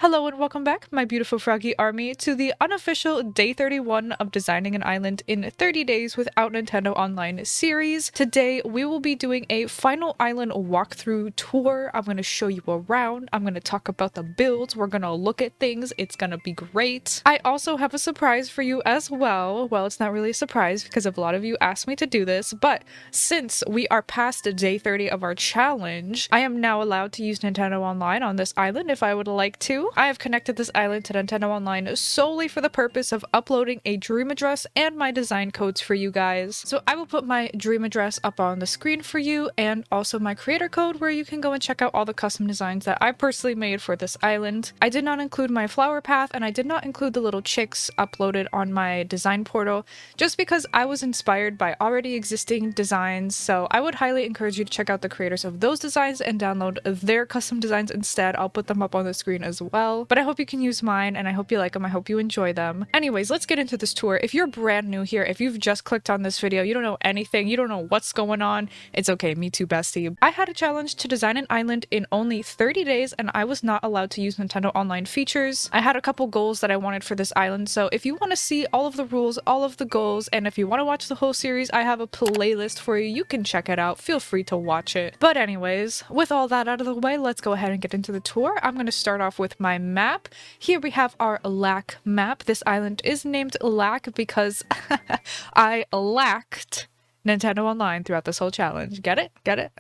Hello and welcome back, my beautiful froggy army, to the unofficial day 31 of Designing an Island in 30 Days Without Nintendo Online series. Today, we will be doing a final island walkthrough tour. I'm going to show you around. I'm going to talk about the builds. We're going to look at things. It's going to be great. I also have a surprise for you as well. Well, it's not really a surprise because a lot of you asked me to do this, but since we are past day 30 of our challenge, I am now allowed to use Nintendo Online on this island if I would like to. I have connected this island to Nintendo Online solely for the purpose of uploading a dream address and my design codes for you guys. So I will put my dream address up on the screen for you and also my creator code where you can go and check out all the custom designs that I personally made for this island. I did not include my flower path and I did not include the little chicks uploaded on my design portal just because I was inspired by already existing designs, so I would highly encourage you to check out the creators of those designs and download their custom designs instead. I'll put them up on the screen as well. But I hope you can use mine and I hope you like them. I hope you enjoy them. Anyways, let's get into this tour. If you're brand new here, if you've just clicked on this video, you don't know anything, you don't know what's going on, it's okay, me too, bestie. I had a challenge to design an island in only 30 days and I was not allowed to use Nintendo Online features. I had a couple goals that I wanted for this island, so if you want to see all of the rules, all of the goals, and if you want to watch the whole series, I have a playlist for you. You can check it out. Feel free to watch it. But anyways, with all that out of the way, let's go ahead and get into the tour. I'm going to start off with my map. Here we have our Lack map. This island is named Lack because I lacked Nintendo Online throughout this whole challenge. Get it? Get it?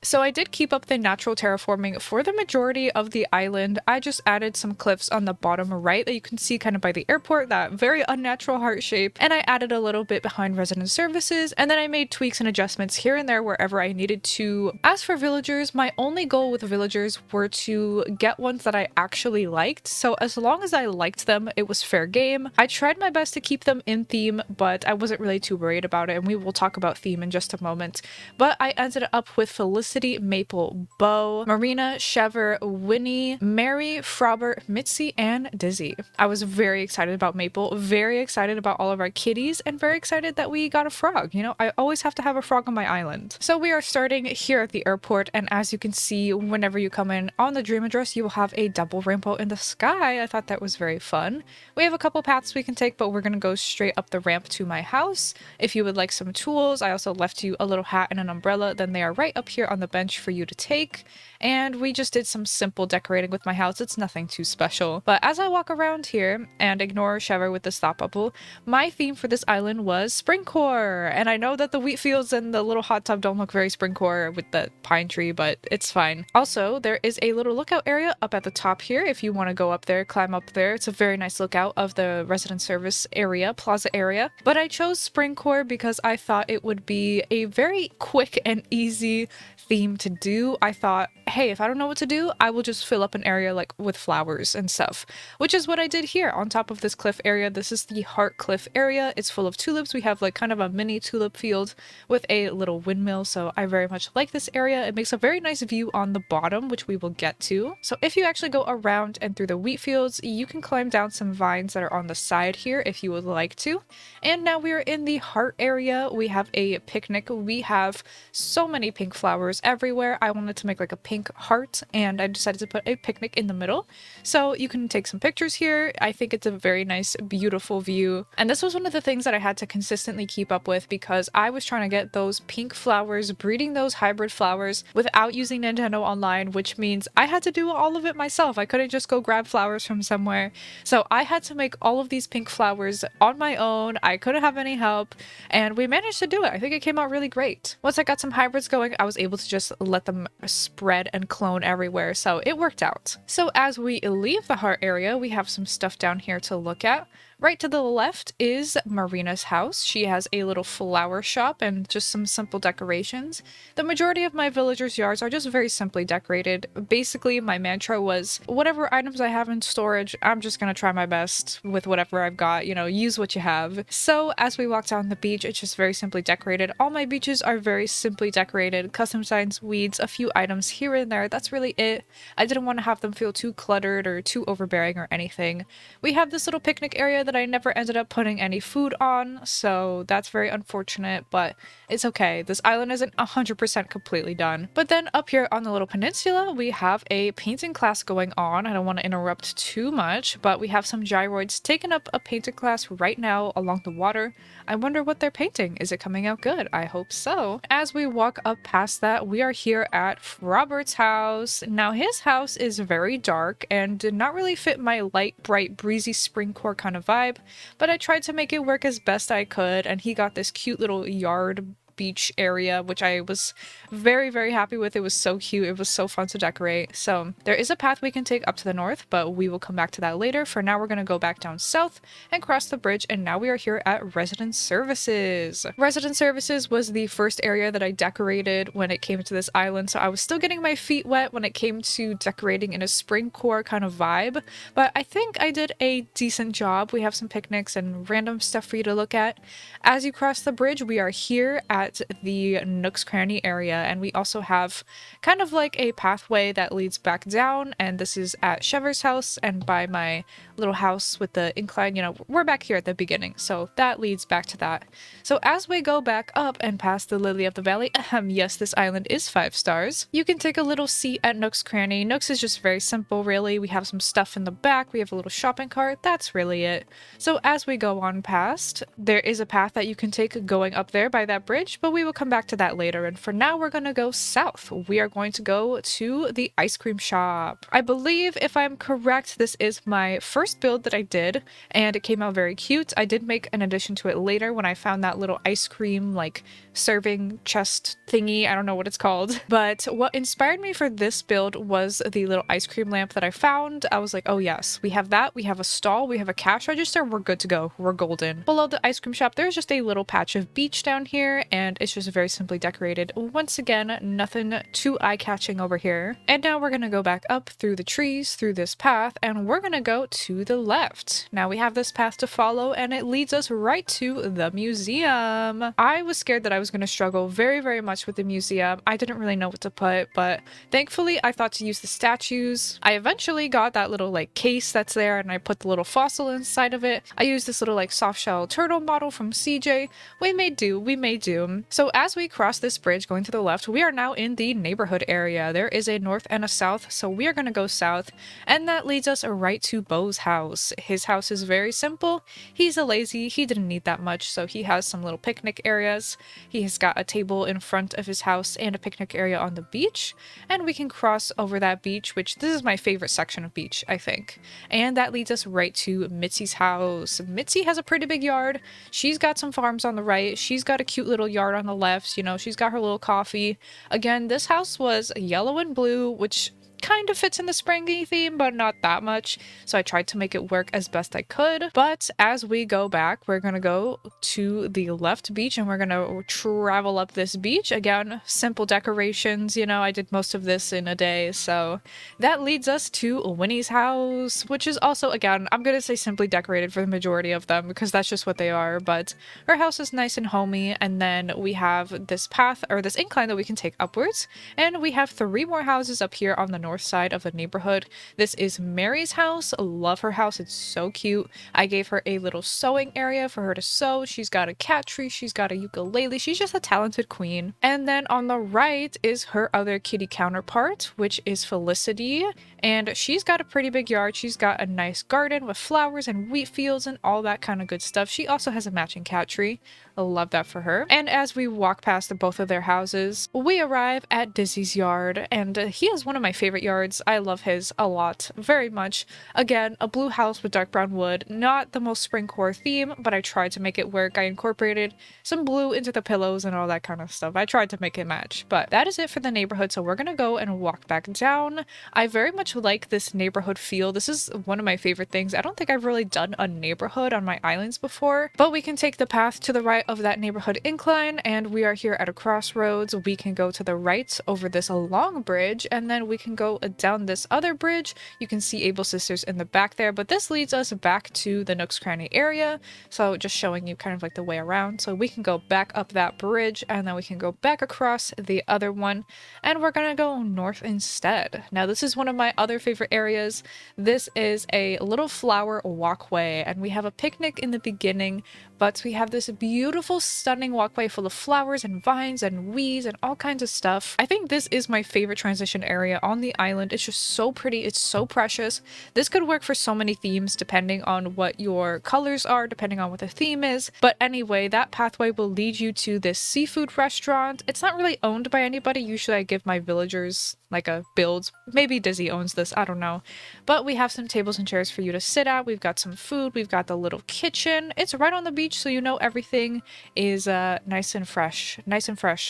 So I did keep up the natural terraforming for the majority of the island. I just added some cliffs on the bottom right that you can see kind of by the airport, that very unnatural heart shape, and I added a little bit behind resident services, and then I made tweaks and adjustments here and there wherever I needed to. As for villagers, my only goal with villagers were to get ones that I actually liked, so as long as I liked them, it was fair game. I tried my best to keep them in theme, but I wasn't really too worried about it, and we will talk about theme in just a moment. But I ended up with Felicity, Maple, Bo, Marina, Shever, Winnie, Mary, Frobert, Mitzi, and Dizzy. I was very excited about Maple, very excited about all of our kitties, and very excited that we got a frog. You know, I always have to have a frog on my island. So we are starting here at the airport, and as you can see, whenever you come in on the dream address, you will have a double rainbow in the sky. I thought that was very fun. We have a couple paths we can take, but we're gonna go straight up the ramp to my house. If you would like some tools, I also left you a little hat and an umbrella, then they are right up here on the bench for you to take. And we just did some simple decorating with my house. It's nothing too special. But as I walk around here, and ignore Shever with the stop bubble, my theme for this island was springcore. And I know that the wheat fields and the little hot tub don't look very springcore with the pine tree, but it's fine. Also, there is a little lookout area up at the top here. If you want to go up there, climb up there. It's a very nice lookout of the resident service area, plaza area. But I chose springcore because I thought it would be a very quick and easy theme to do. I thought, hey, if I don't know what to do, I will just fill up an area like with flowers and stuff, which is what I did here on top of this cliff area. This is the Heart Cliff area. It's full of tulips. We have like kind of a mini tulip field with a little windmill, so I very much like this area. It makes a very nice view on the bottom, which we will get to. So if you actually go around and through the wheat fields, you can climb down some vines that are on the side here if you would like to. And now we are in the Heart area. We have a picnic. We have so many pink flowers everywhere. I wanted to make like a pink heart and I decided to put a picnic in the middle. So you can take some pictures here. I think it's a very nice, beautiful view. And this was one of the things that I had to consistently keep up with because I was trying to get those pink flowers, breeding those hybrid flowers without using Nintendo Online, which means I had to do all of it myself. I couldn't just go grab flowers from somewhere. So I had to make all of these pink flowers on my own. I couldn't have any help and we managed to do it. I think it came out really great. Once I got some hybrids going, I was able to just let them spread and clone everywhere, so it worked out. So as we leave the heart area, we have some stuff down here to look at. Right to the left is Marina's house. She has a little flower shop and just some simple decorations. The majority of my villagers' yards are just very simply decorated. Basically, my mantra was, whatever items I have in storage, I'm just gonna try my best with whatever I've got, you know, use what you have. So as we walk down the beach, it's just very simply decorated. All my beaches are very simply decorated. Custom signs, weeds, a few items here and there. That's really it. I didn't want to have them feel too cluttered or too overbearing or anything. We have this little picnic area that I never ended up putting any food on, so that's very unfortunate, but it's okay. This island isn't 100% completely done. But then up here on the little peninsula, we have a painting class going on. I don't want to interrupt too much, but we have some gyroids taking up a painting class right now along the water. I wonder what they're painting. Is it coming out good? I hope so. As we walk up past that, we are here at Robert's house. Now his house is very dark and did not really fit my light, bright, breezy spring core kind of vibe, but I tried to make it work as best I could, and he got this cute little yard beach area, which I was very, very happy with. It was so cute. It was so fun to decorate. So there is a path we can take up to the north, but we will come back to that later. For now, we're going to go back down south and cross the bridge, and now we are here at Resident Services. Resident Services was the first area that I decorated when it came to this island, so I was still getting my feet wet when it came to decorating in a spring core kind of vibe, but I think I did a decent job. We have some picnics and random stuff for you to look at. As you cross the bridge, we are here at the Nook's Cranny area, and we also have kind of like a pathway that leads back down, and this is at Chever's house and by my little house with the incline. You know, we're back here at the beginning, so that leads back to that. So as we go back up and past the Lily of the Valley, yes, this island is 5 stars. You can take a little seat at Nook's Cranny. Nook's is just very simple, really. We have some stuff in the back. We have a little shopping cart. That's really it. So as we go on past, there is a path that you can take going up there by that bridge, but we will come back to that later. And for now, we're gonna go south. We are going to go to the ice cream shop. I believe, if I'm correct, this is my first build that I did, and it came out very cute. I did make an addition to it later when I found that little ice cream like serving chest thingy. I don't know what it's called, but what inspired me for this build was the little ice cream lamp that I found. I was like, oh yes, we have that, we have a stall, we have a cash register, we're good to go, we're golden. Below the ice cream shop, there's just a little patch of beach down here, and it's just very simply decorated. Once again, nothing too eye-catching over here. And now we're gonna go back up through the trees, through this path, and we're gonna go to the left. Now we have this path to follow, and it leads us right to the museum. I was scared that I was gonna struggle very, very much with the museum. I didn't really know what to put, but thankfully I thought to use the statues. I eventually got that little like case that's there, and I put the little fossil inside of it. I used this little like soft shell turtle model from CJ. We may do, we may do. So as we cross this bridge going to the left, we are now in the neighborhood area. There is a north and a south, so we are going to go south, and that leads us right to Beau's house. His house is very simple. He's a lazy, he didn't need that much, so he has some little picnic areas. He has got a table in front of his house and a picnic area on the beach, and we can cross over that beach, which this is my favorite section of beach, I think. And that leads us right to Mitzi's house. Mitzi has a pretty big yard. She's got some farms on the right. She's got a cute little yard on the left. You know, she's got her little coffee. Again, this house was yellow and blue, which kind of fits in the springy theme, but not that much. So I tried to make it work as best I could. But as we go back, we're gonna go to the left beach, and we're gonna travel up this beach. Again, simple decorations. You know, I did most of this in a day. So that leads us to Winnie's house, which is also, again, I'm gonna say simply decorated for the majority of them because that's just what they are. But her house is nice and homey. And then we have this path, or this incline, that we can take upwards. And we have 3 more houses up here on the north side of the neighborhood. This is Mary's house. Love her house. It's so cute. I gave her a little sewing area for her to sew. She's got a cat tree. She's got a ukulele. She's just a talented queen. And then on the right is her other kitty counterpart, which is Felicity. And she's got a pretty big yard. She's got a nice garden with flowers and wheat fields and all that kind of good stuff. She also has a matching cat tree. I love that for her. And as we walk past both of their houses, we arrive at Dizzy's yard, and he is one of my favorite yards. I love his a lot, very much. Again, a blue house with dark brown wood, not the most spring core theme, but I tried to make it work. I incorporated some blue into the pillows and all that kind of stuff. I tried to make it match, but that is it for the neighborhood. So we're gonna go and walk back down. I very much like this neighborhood feel. This is one of my favorite things. I don't think I've really done a neighborhood on my islands before, but we can take the path to the right of that neighborhood incline, and we are here at a crossroads. We can go to the right over this long bridge, and then we can go go down this other bridge. You can see Able Sisters in the back there, but this leads us back to the Nook's Cranny area. So just showing you kind of like the way around. So we can go back up that bridge and then we can go back across the other one, and we're gonna go north instead. Now this is one of my other favorite areas. This is a little flower walkway, and we have a picnic in the beginning, but we have this beautiful, stunning walkway full of flowers and vines and weeds and all kinds of stuff. I think this is my favorite transition area on the island. It's just so pretty. It's so precious. This could work for so many themes depending on what your colors are, depending on what the theme is. But anyway, that pathway will lead you to this seafood restaurant. It's not really owned by anybody. Usually I give my villagers like a build. Maybe Dizzy owns this, I don't know. But we have some tables and chairs for you to sit at. We've got some food. We've got the little kitchen. It's right on the beach, so you know everything is nice and fresh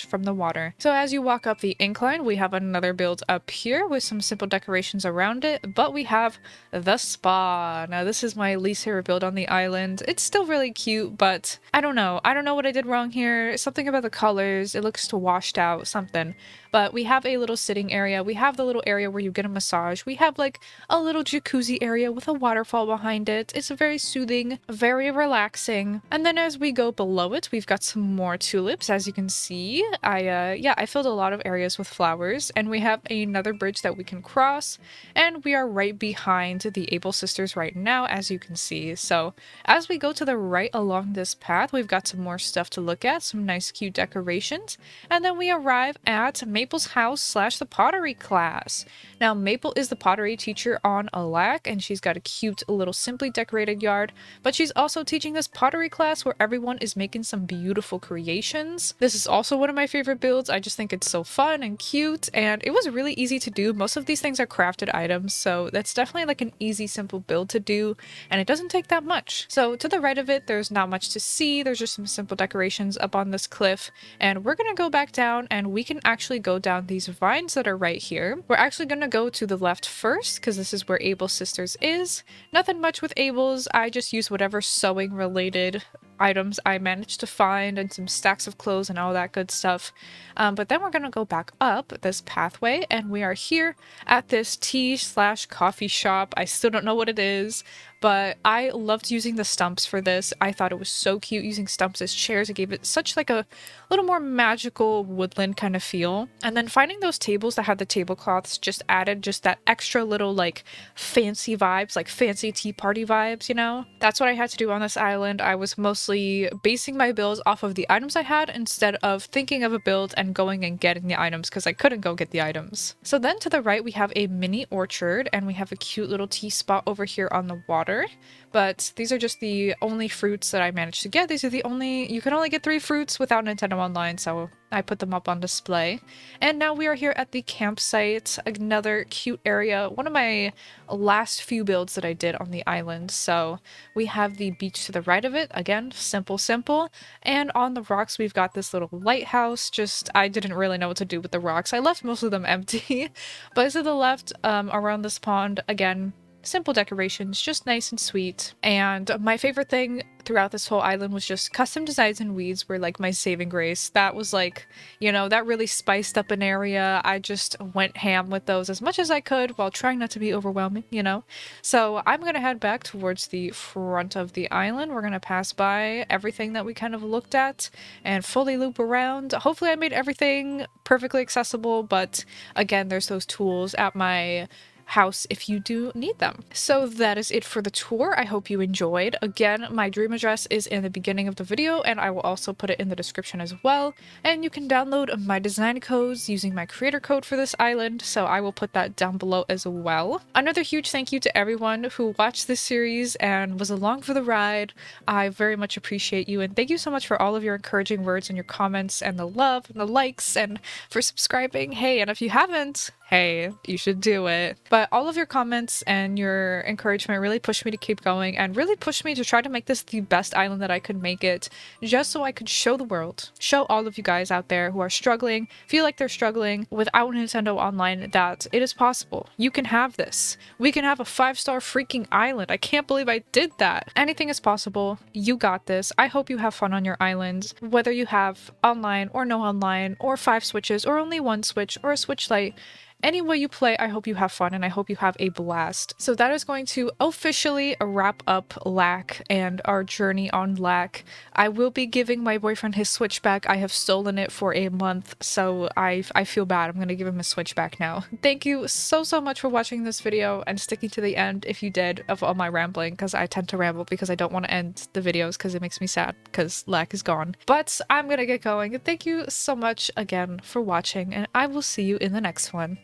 from the water. So as you walk up the incline, we have another build up here with some simple decorations around it, but we have the spa. Now this is my least favorite build on the island. It's still really cute, but I don't know what I did wrong here. Something about the colors, it looks too washed out, something. But we have a little sitting area. We have the little area where you get a massage. We have like a little jacuzzi area with a waterfall behind it. It's very soothing, very relaxing. And then as we go below it, we've got some more tulips. As you can see, I filled a lot of areas with flowers, and we have another bridge that we can cross, and we are right behind the Able Sisters right now, as you can see. So as we go to the right along this path, we've got some more stuff to look at, some nice cute decorations, and then we arrive at Maple's house / the pottery class. Now Maple is the pottery teacher on Alack, and she's got a cute little simply decorated yard, but she's also teaching this pottery class where everyone is making some beautiful creations. This is also one of my favorite builds. I just think it's so fun and cute, and it was really easy to do. Most of these things are crafted items, so that's definitely like an easy, simple build to do, and it doesn't take that much. So to the right of it, there's not much to see. There's just some simple decorations up on this cliff, and we're gonna go back down, and we can actually go down these vines that are right here. We're actually gonna go to the left first because this is where Able Sisters is. Nothing much with Able's. I just use whatever sewing related items I managed to find and some stacks of clothes and all that good stuff. But then we're gonna go back up this pathway, and we are here at this tea / coffee shop. I still don't know what it is, but I loved using the stumps for this. I thought it was so cute using stumps as chairs. It gave it such like a little more magical woodland kind of feel. And then finding those tables that had the tablecloths just added just that extra little like fancy vibes, like fancy tea party vibes, you know? That's what I had to do on this island. I was mostly basing my builds off of the items I had instead of thinking of a build and going and getting the items because I couldn't go get the items. So then to the right we have a mini orchard, and we have a cute little tea spot over here on the water. But these are just the only fruits that I managed to get. These are the only, you can only get 3 fruits without Nintendo Online, so I put them up on display. And now we are here at the campsite, another cute area, one of my last few builds that I did on the island. So we have the beach to the right of it, again, simple. And on the rocks we've got this little lighthouse. Just, I didn't really know what to do with the rocks. I left most of them empty. But to the left, around this pond, again, simple decorations, just nice and sweet. And my favorite thing throughout this whole island was just custom designs and weeds were like my saving grace. That was like, you know, that really spiced up an area. I just went ham with those as much as I could while trying not to be overwhelming, you know? So I'm gonna head back towards the front of the island. We're gonna pass by everything that we kind of looked at and fully loop around. Hopefully I made everything perfectly accessible, but again, there's those tools at my house if you do need them. So that is it for the tour. I hope you enjoyed. Again, my dream address is in the beginning of the video, and I will also put it in the description as well. And you can download my design codes using my creator code for this island, so I will put that down below as well. Another huge thank you to everyone who watched this series and was along for the ride. I very much appreciate you, and thank you so much for all of your encouraging words and your comments and the love and the likes and for subscribing. Hey, and if you haven't, hey, you should do it. But all of your comments and your encouragement really pushed me to keep going and really pushed me to try to make this the best island that I could make it, just so I could show the world, show all of you guys out there who are struggling, feel like they're struggling without Nintendo Online, that it is possible. You can have this. We can have a 5-star freaking island. I can't believe I did that. Anything is possible. You got this. I hope you have fun on your island, whether you have online or no online or 5 switches or only 1 switch or a Switch Lite. Any way you play, I hope you have fun and I hope you have a blast. So that is going to officially wrap up LAC and our journey on LAC. I will be giving my boyfriend his Switch back. I have stolen it for a month, so I feel bad. I'm gonna give him his Switch back now. Thank you so much for watching this video and sticking to the end if you did of all my rambling, because I tend to ramble because I don't want to end the videos because it makes me sad because LAC is gone. But I'm gonna get going. Thank you so much again for watching, and I will see you in the next one.